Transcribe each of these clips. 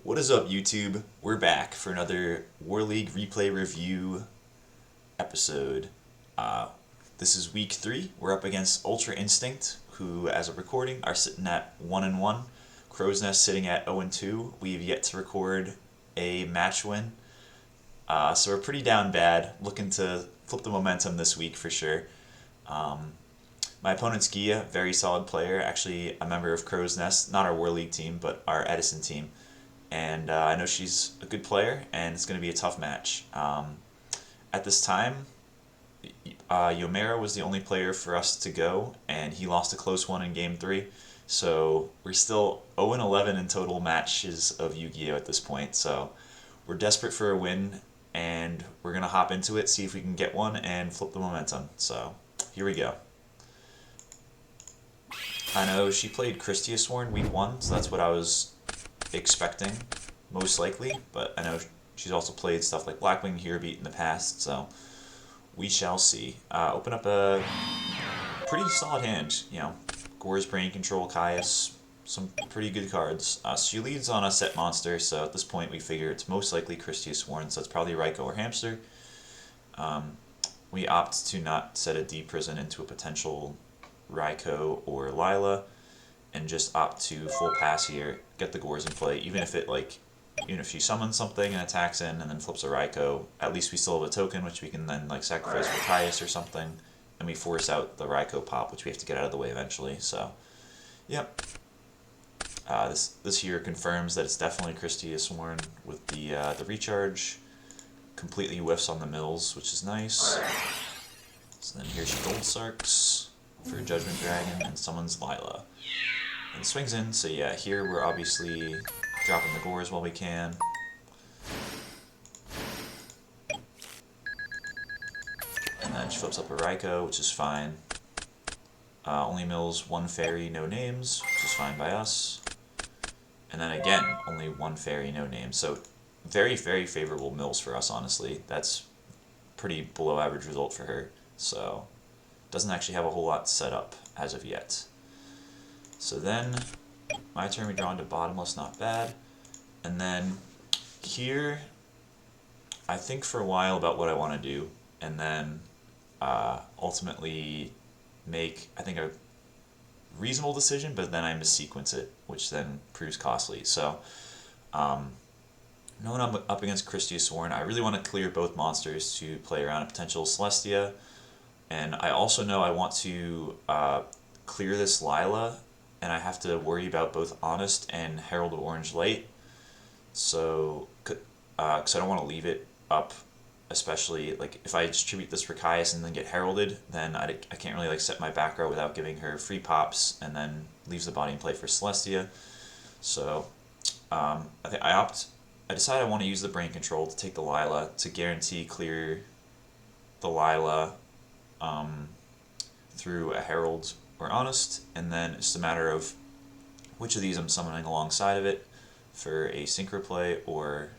What is up, YouTube? We're back for another War League replay review episode. Uh, this is week 3. We're up against Ultra Instinct, who, as of recording, are sitting at 1-1. Crow's Nest sitting at 0-2. We've yet to record a match win. So we're pretty down bad. Looking to flip the momentum this week for sure. My opponent's Giya, very solid player. Actually, a member of Crow's Nest, not our War League team, but our Edison team. And I know she's a good player, and it's going to be a tough match. At this time, Yomera was the only player for us to go, and he lost a close one in Game 3. So we're still 0-11 in total matches of Yu-Gi-Oh! At this point. So we're desperate for a win, and we're going to hop into it, see if we can get one, and flip the momentum. So here we go. I know she played Christia Sworn week 1, so that's what I was expecting, most likely, but I know she's also played stuff like Blackwing Hero Beat in the past, so we shall see. Open up a pretty solid hand, Gore's Brain Control, Caius, some pretty good cards. She leads on a set monster, so at this point we figure it's most likely Christia Sworn, so it's probably Raikou or Hamster. We opt to not set a D prison into a potential Raikou or Lila, and just opt to full pass here, get the Gores in play, even if she summons something and attacks in and then flips a Raikou, at least we still have a token which we can then sacrifice for Caius or something, and we force out the Raikou pop, which we have to get out of the way eventually. So, yep. This here confirms that it's definitely Christia Sworn with the recharge. Completely whiffs on the mills, which is nice. So then here she Gold Sarks for Judgment Dragon and summons Lila. And swings in, so yeah, here we're obviously dropping the Gores while we can. And then she flips up a Raikou, which is fine. Only mills 1 fairy, no names, which is fine by us. And then again, only 1 fairy, no names. So very, very favorable mills for us, honestly. That's pretty below average result for her. So doesn't actually have a whole lot set up as of yet. So then, my turn, we draw into Bottomless, not bad. And then here, I think for a while about what I want to do, and then ultimately make, I think, a reasonable decision, but then I missequence it, which then proves costly. So, knowing I'm up against Christia Sworn, I really want to clear both monsters to play around a potential Celestia, and I also know I want to clear this Lila, and I have to worry about both Honest and Herald of Orange Light, so because I don't want to leave it up, especially if I distribute this for Caius and then get heralded, then I can't really set my back row without giving her free pops, and then leaves the body in play for Celestia. So I decide I want to use the Brain Control to take the Lila to guarantee clear the Lila through a Herald or Honest, and then it's just a matter of which of these I'm summoning alongside of it for a Synchro play, or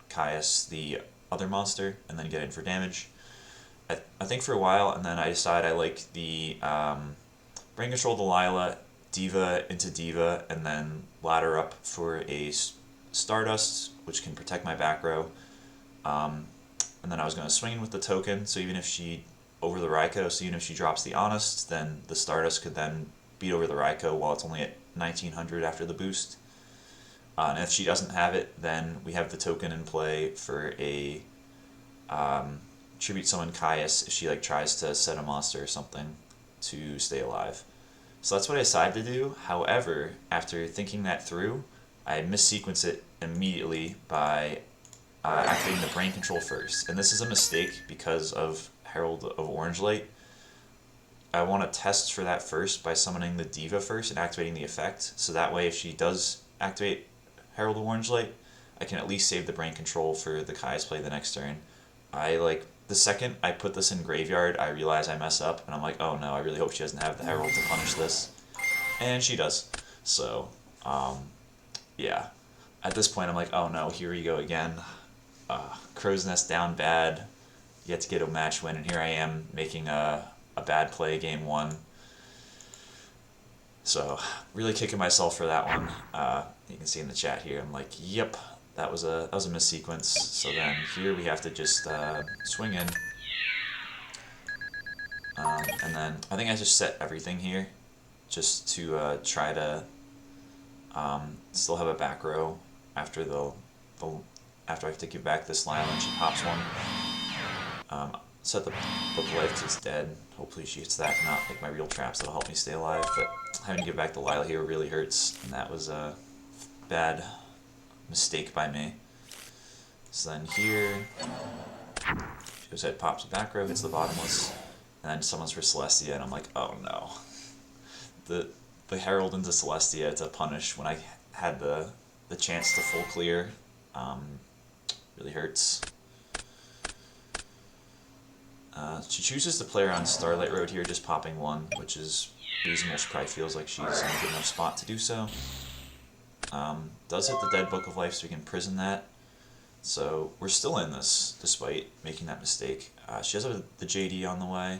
Caius, the other monster, and then get in for damage. I think for a while, and then I decide I like the Brain Control the Lila, Diva into Diva, and then ladder up for a Stardust, which can protect my back row. And then I was going to swing in with the token, so even if she over the Raikou, so even if she drops the Honest, then the Stardust could then beat over the Raikou while it's only at 1900 after the boost. And if she doesn't have it, then we have the token in play for a Tribute Summon Caius if she tries to set a monster or something to stay alive. So that's what I decided to do. However, after thinking that through, I missequence it immediately by activating the Brain Control first. And this is a mistake because of Herald of Orange Light. I want to test for that first by summoning the Diva first and activating the effect, so that way if she does activate Herald of Orange Light, I can at least save the Brain Control for the Caius play the next turn. The second I put this in Graveyard, I realize I mess up, and I'm like, oh no, I really hope she doesn't have the Herald to punish this. And she does. So, yeah. At this point I'm like, oh no, here we go again. Crow's Nest down bad, yet to get a match win, and here I am making a bad play game 1. So, really kicking myself for that one. You can see in the chat here, I'm like, yep, that was a missequence. So then here we have to just swing in, and then I think I just set everything here, just to try to still have a back row after after I have to give back this Lila and she pops one. Set the Book of Life because it's dead. Hopefully she hits that, not like my real traps that'll help me stay alive. But having to give back the Lila here really hurts, and that was a bad mistake by me. So then here, she goes ahead, pops the back row, hits the bottomless, and then summons for Celestia, and I'm like, oh no. The Herald into Celestia to punish when I had the chance to full clear really hurts. She chooses to play around Starlight Road here, just popping one, which is reasonable. She probably feels like she's in a good enough spot to do so. Does hit the dead Book of Life, so we can prison that. So we're still in this, despite making that mistake. She has the JD on the way,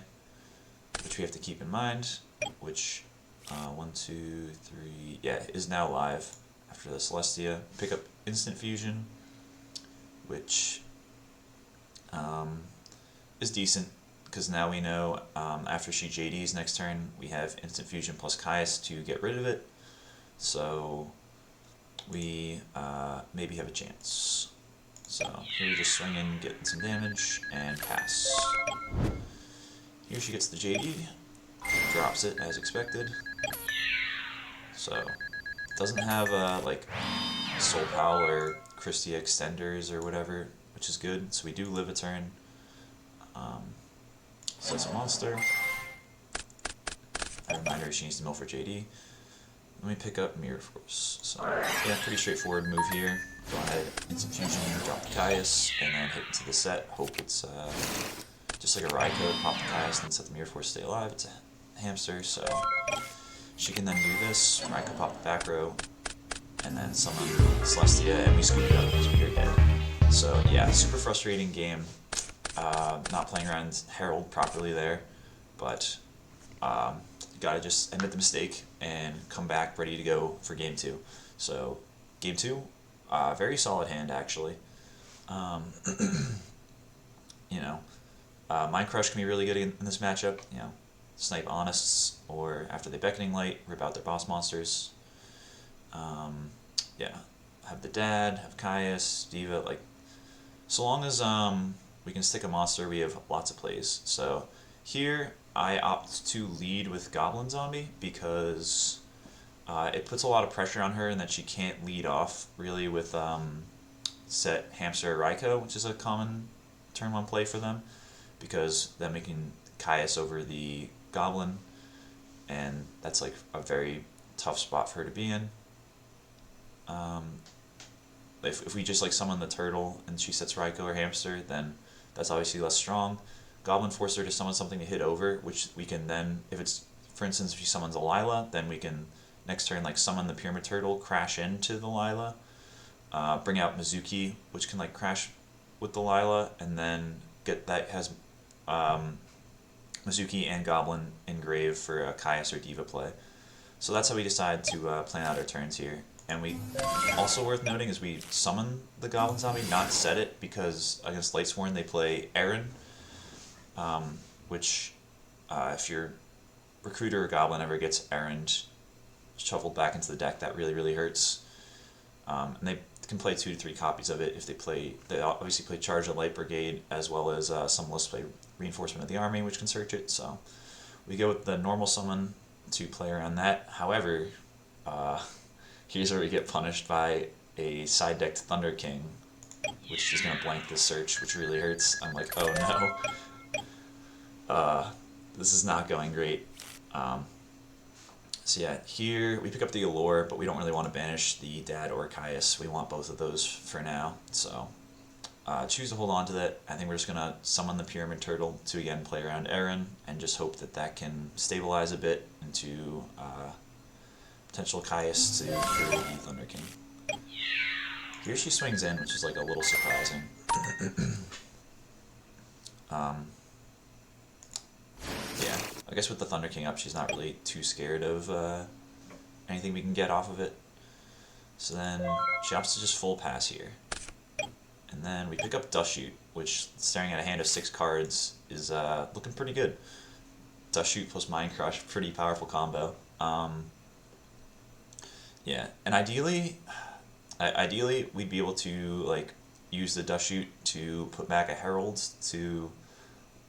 which we have to keep in mind, which, 1, 2, 3, yeah, is now live after the Celestia. Pick up Instant Fusion, which is decent, because now we know after she JDs next turn, we have Instant Fusion plus Caius to get rid of it. So we maybe have a chance. So here we just swing in, getting some damage, and pass. Here she gets the JD, drops it as expected. So doesn't have like Soul Pal or Christia extenders or whatever, which is good. So we do live a turn. So it's a monster. I remind her she needs to mill for JD. Let me pick up Mirror Force. So yeah, pretty straightforward move here. Go ahead, Instant Fusion, drop the Caius, and then hit into the set. Hope it's just like a Raikou, pop the Caius, and then set the Mirror Force, stay alive. It's a hamster, so she can then do this. Raikou pop the back row, and then summon Celestia, and we scoop it up because we are dead. So yeah, super frustrating game. Not playing around Herald properly there, but you gotta just admit the mistake and come back ready to go for game 2. So game 2, very solid hand actually. You know, Mind Crush can be really good in this matchup. You know, snipe Honest, or after they Beckoning Light, rip out their boss monsters. Yeah, have the Dad, have Caius, Diva, like, so long as we can stick a monster, we have lots of plays. So here I opt to lead with Goblin Zombie because it puts a lot of pressure on her, and that she can't lead off really with set Hamster or Raikou, which is a common turn 1 play for them, because then we can Caius over the Goblin, and that's like a very tough spot for her to be in. If we just like summon the turtle and she sets Raikou or Hamster, then that's obviously less strong. Goblin forces her to summon something to hit over, which we can then, if it's, for instance, if she summons a Lila, then we can next turn like summon the Pyramid Turtle, crash into the Lila, bring out Mizuki, which can like crash with the Lila, and then get that has Mizuki and Goblin engrave for a Caius or Diva play. So that's how we decide to plan out our turns here. And we also worth noting is we summon the Goblin Zombie, not set it, because against Lightsworn they play Aaron, which if your Recruiter or Goblin ever gets Aaron shuffled back into the deck, that really, really hurts. And they can play 2 to 3 copies of it if they obviously play Charge and Light Brigade, as well as some lists play Reinforcement of the Army, which can search it. So we go with the normal summon to play around that. However, here's where we get punished by a side decked Thunder King, which is going to blank this search, which really hurts. I'm like, oh no. This is not going great. So yeah, here we pick up the Allure, but we don't really want to banish the Dad or Caius. We want both of those for now. So choose to hold on to that. I think we're just going to summon the Pyramid Turtle to again play around Aaron, and just hope that that can stabilize a bit into potential Caius to kill the Thunder King. Here she swings in, which is like a little surprising. Yeah, I guess with the Thunder King up, she's not really too scared of anything we can get off of it. So then she opts to just full pass here. And then we pick up Dust Shoot, which, staring at a hand of 6 cards, is looking pretty good. Dust Shoot plus Mind Crush, pretty powerful combo. Yeah, and ideally we'd be able to like use the Dust Shoot to put back a Herald to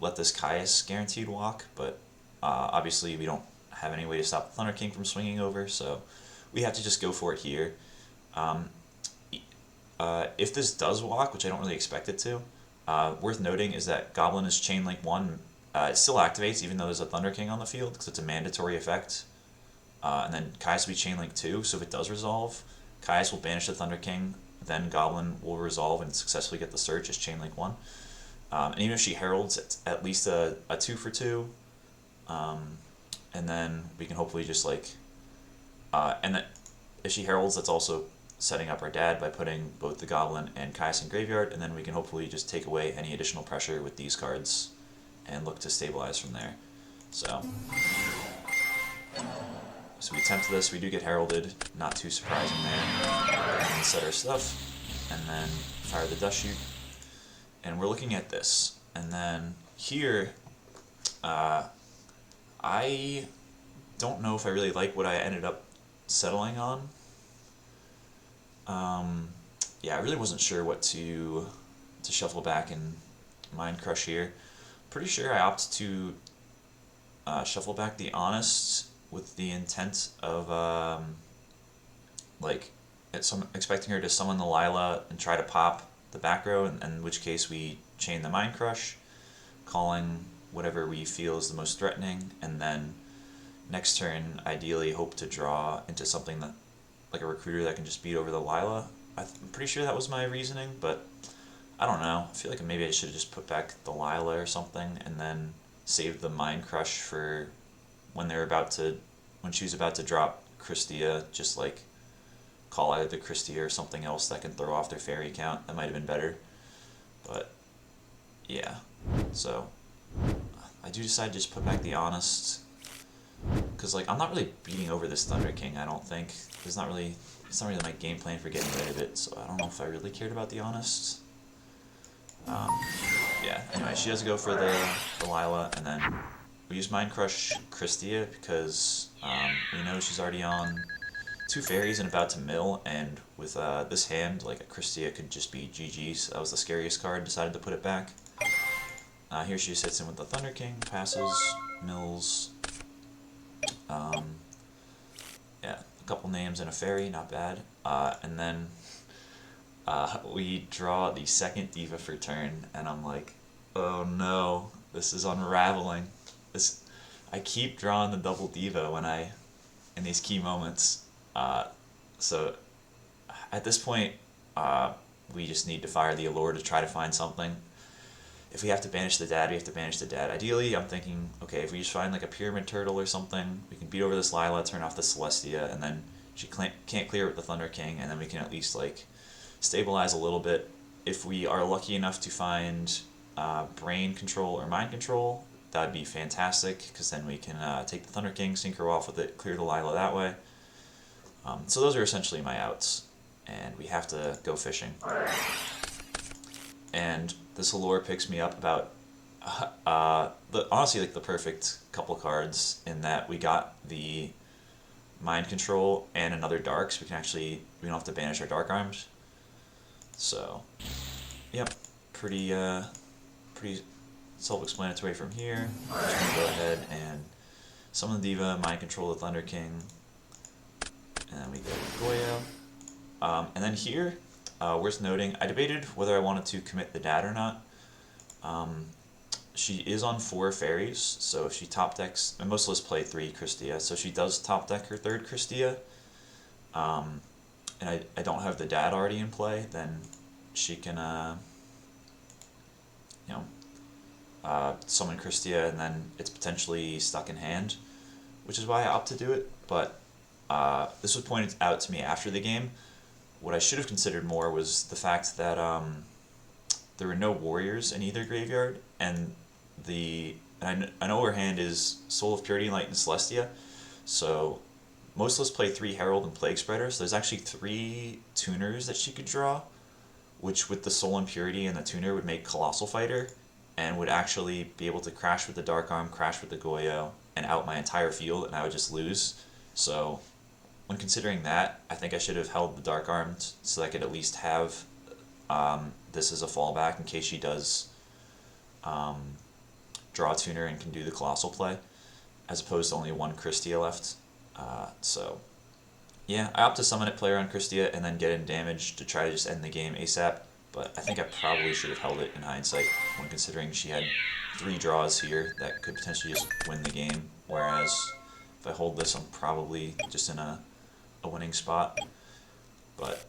let this Caius guaranteed walk, but obviously we don't have any way to stop the Thunder King from swinging over, so we have to just go for it here. If this does walk, which I don't really expect it to, worth noting is that Goblin is Chain Link 1. It still activates even though there's a Thunder King on the field because it's a mandatory effect. And then Caius will be Chain Link 2, so if it does resolve, Caius will banish the Thunder King, then Goblin will resolve and successfully get the search as Chain Link 1. And even if she heralds, it's at least a 2 for 2. And then we can hopefully just like... and then if she heralds, that's also setting up our dad by putting both the Goblin and Caius in graveyard, and then we can hopefully just take away any additional pressure with these cards and look to stabilize from there. So we attempt this, we do get heralded, not too surprising there. And set our stuff, and then fire the Dust Shoot. And we're looking at this. And then here, I don't know if I really like what I ended up settling on. Yeah, I really wasn't sure what to shuffle back in Mind Crush here. Pretty sure I opt to shuffle back the Honest with the intent of expecting her to summon the Lila and try to pop the back row, and in which case we chain the Mind Crush, calling whatever we feel is the most threatening, and then next turn ideally hope to draw into something that like a recruiter that can just beat over the Lila. I'm pretty sure that was my reasoning, but I don't know. I feel like maybe I should have just put back the Lila or something and then saved the Mind Crush for when she was about to drop Christia, just like call either the Christia or something else that can throw off their fairy count. That might have been better. But yeah. So I do decide to just put back the Honest. Because like I'm not really beating over this Thunder King, I don't think. It's not really my game plan for getting rid of it, so I don't know if I really cared about the Honest. Yeah, anyway, she does go for the Lila, and then we use Mind Crush Christia because we know she's already on 2 fairies and about to mill, and with this hand, like a Christia could just be GG, so that was the scariest card, decided to put it back. Here she just hits in with the Thunder King, passes, mills, yeah, a couple names and a fairy, not bad, and then we draw the second diva for turn, and I'm like, oh no, this is unraveling. I keep drawing the double diva in these key moments. So at this point, we just need to fire the Allure to try to find something. If we have to banish the dad, we have to banish the dad. Ideally, I'm thinking, okay, if we just find like a Pyramid Turtle or something, we can beat over this Lila, turn off the Celestia, and then she can't clear with the Thunder King, and then we can at least like stabilize a little bit. If we are lucky enough to find Brain Control or Mind Control, that would be fantastic, because then we can take the Thunder King, synchro off with it, clear the Lila that way. So those are essentially my outs, and we have to go fishing. And this Allure picks me up about honestly like the perfect couple cards, in that we got the Mind Control and another Dark, so we don't have to banish our Dark Arms. So, yep, pretty self-explanatory from here. I'm just gonna go ahead and summon the Diva, Mind Control the Thunder King, and then we go to Goyo. And then here, worth noting, I debated whether I wanted to commit the dad or not. She is on 4 fairies, so if she top decks, and most of us play 3 Christia, so she does top deck her 3rd Christia, and I don't have the dad already in play, then she can, summon Christia, and then it's potentially stuck in hand, which is why I opt to do it. But this was pointed out to me after the game. What I should have considered more was the fact that there were no warriors in either graveyard, and I know her hand is Soul of Purity, Light, and Celestia, so most of us play 3 Herald and Plague Spreader, so there's actually 3 tuners that she could draw, which with the Soul Impurity and the Tuner would make Colossal Fighter, and would actually be able to crash with the Dark Arm, crash with the Goyo, and out my entire field, and I would just lose. So when considering that, I think I should have held the Dark Arm so I could at least have this as a fallback in case she does draw a Tuner and can do the Colossal play, as opposed to only one Christia left. So yeah, I opt to summon it, play around Christia, and then get in damage to try to just end the game ASAP, but I think I probably should have held it in hindsight when considering she had 3 draws here that could potentially just win the game, whereas if I hold this, I'm probably just in a winning spot. But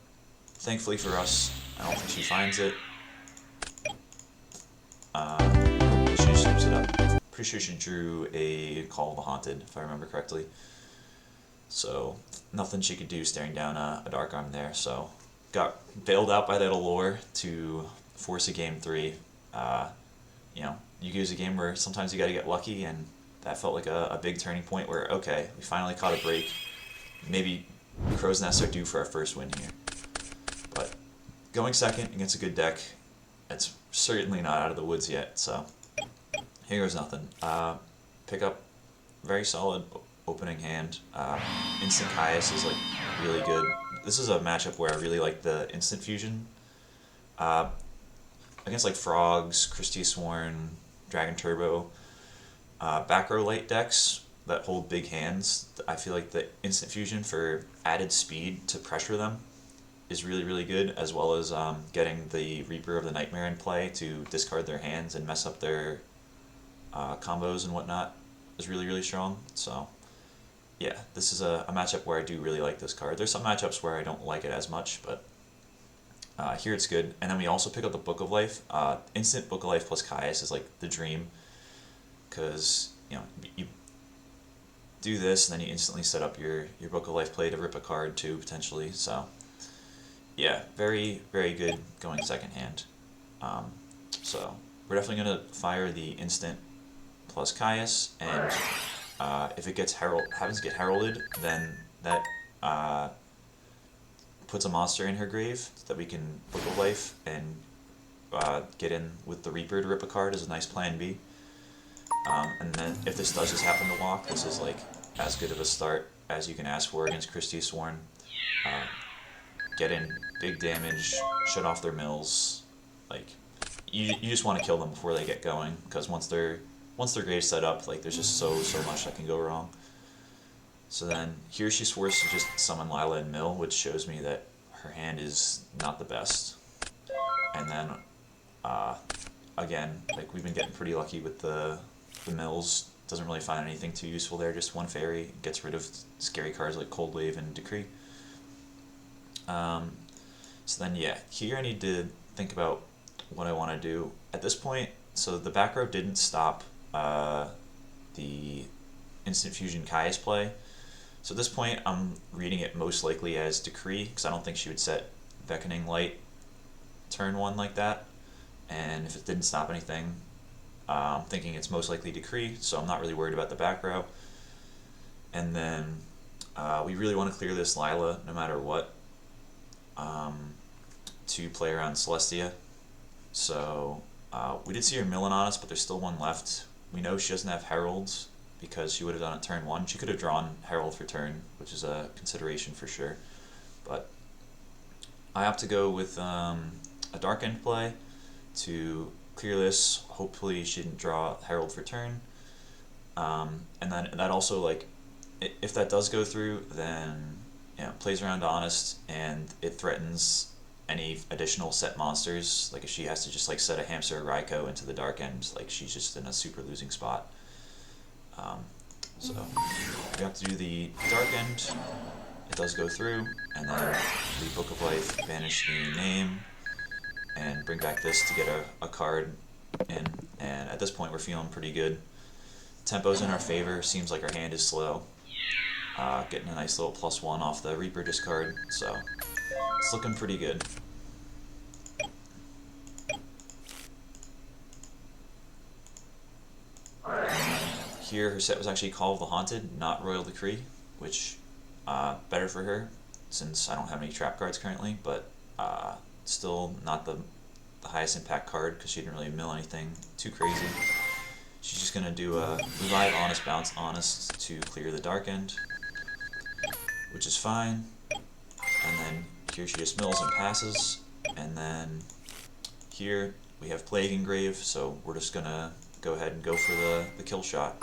thankfully for us, I don't think she finds it. She just scoops it up. Pretty sure she drew a Call of the Haunted, if I remember correctly. So nothing she could do staring down a Dark Arm there, so got bailed out by that Allure to force a game 3. You know, Yu-Gi-Oh! Is a game where sometimes you gotta get lucky, and that felt like a big turning point where, okay, we finally caught a break. Maybe Crow's Nest are due for our first win here. But going second against a good deck, it's certainly not out of the woods yet, so here goes nothing. Pick up very solid opening hand. Instant Caius is like really good. This is a matchup where I really like the instant fusion. Against like Frogs, Christie Sworn, Dragon Turbo, back row light decks that hold big hands, I feel like the instant fusion for added speed to pressure them is really, really good, as well as getting the Reaper of the Nightmare in play to discard their hands and mess up their combos and whatnot is really, really strong. So yeah, this is a matchup where I do really like this card. There's some matchups where I don't like it as much, but here it's good. And then we also pick up the Book of Life. Instant Book of Life plus Caius is like the dream, because you do this and then you instantly set up your Book of Life play to rip a card too, potentially. So yeah, very, very good going second hand. So we're definitely going to fire the instant plus Caius, and if it happens to get heralded, then that puts a monster in her grave that we can Book of Life and get in with the Reaper to rip a card as a nice plan B. And then if this does just happen to walk, this is like as good of a start as you can ask for against Christie Sworn. Get in big damage, shut off their mills. Like you just want to kill them before they get going, because once their grave's set up, like there's just so much that can go wrong. So then here she's forced to just summon Lila and mill, which shows me that her hand is not the best. And then again, like we've been getting pretty lucky with the mills. Doesn't really find anything too useful there. Just one fairy, gets rid of scary cards like Cold Wave and Decree. So then yeah, here I need to think about what I want to do at this point. So the back row didn't stop the instant fusion Caius play. So at this point I'm reading it most likely as Decree, because I don't think she would set Beckoning Light turn 1 like that. And if it didn't stop anything, I'm thinking it's most likely Decree, so I'm not really worried about the back row. And then we really want to clear this Lila no matter what, to play around Celestia. So we did see her milling on us, but there's still one left. We know she doesn't have Heralds because she would have done it turn 1. She could have drawn Herald for turn, which is a consideration for sure. But I opt to go with a Dark End play to clear this. Hopefully she didn't draw Herald for turn. And then that also, like, if that does go through, then plays around Honest, and it threatens any additional set monsters. Like if she has to just like set a Hamster or Raikou into the Dark End, like she's just in a super losing spot. So we have to do the Dark End. It does go through, and then the Book of Life, banish the name, and bring back this to get a card in. And at this point we're feeling pretty good. Tempo's in our favor. Seems like our hand is slow. Getting a nice little +1 off the Reaper discard, so it's looking pretty good. Here her set was actually Call of the Haunted, not Royal Decree, which better for her since I don't have any trap cards currently, but Still not the highest impact card because she didn't really mill anything too crazy. She's just going to do a Revive, Honest, Bounce, Honest to clear the Dark End, which is fine. And then here she just mills and passes. And then here we have Plague Engrave, so we're just going to go ahead and go for the kill shot.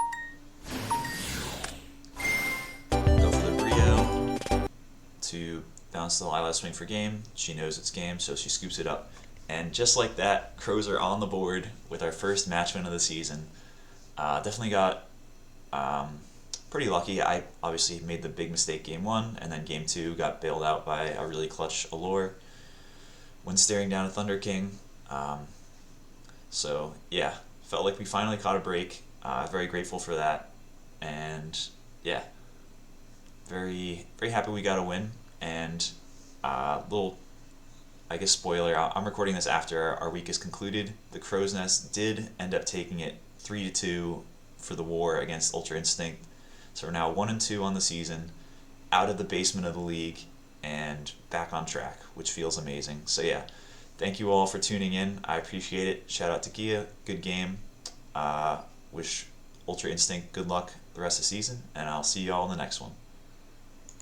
Go for the Brio to bounce the Lila Swing for game. She knows it's game, so she scoops it up. And just like that, Crows are on the board with our first match win of the season. Definitely got pretty lucky. I obviously made the big mistake game 1, and then game 2 got bailed out by a really clutch Allure when staring down a Thunder King. So yeah, felt like we finally caught a break. Very grateful for that, and yeah, very happy we got a win. And little, I guess, spoiler, I'm recording this after our week is concluded. The Crow's Nest did end up taking it 3-2 for the war against Ultra Instinct. So we're now 1-2 on the season, out of the basement of the league, and back on track, which feels amazing. So yeah, thank you all for tuning in. I appreciate it. Shout out to Giya. Good game. Wish Ultra Instinct good luck the rest of the season, and I'll see you all in the next one.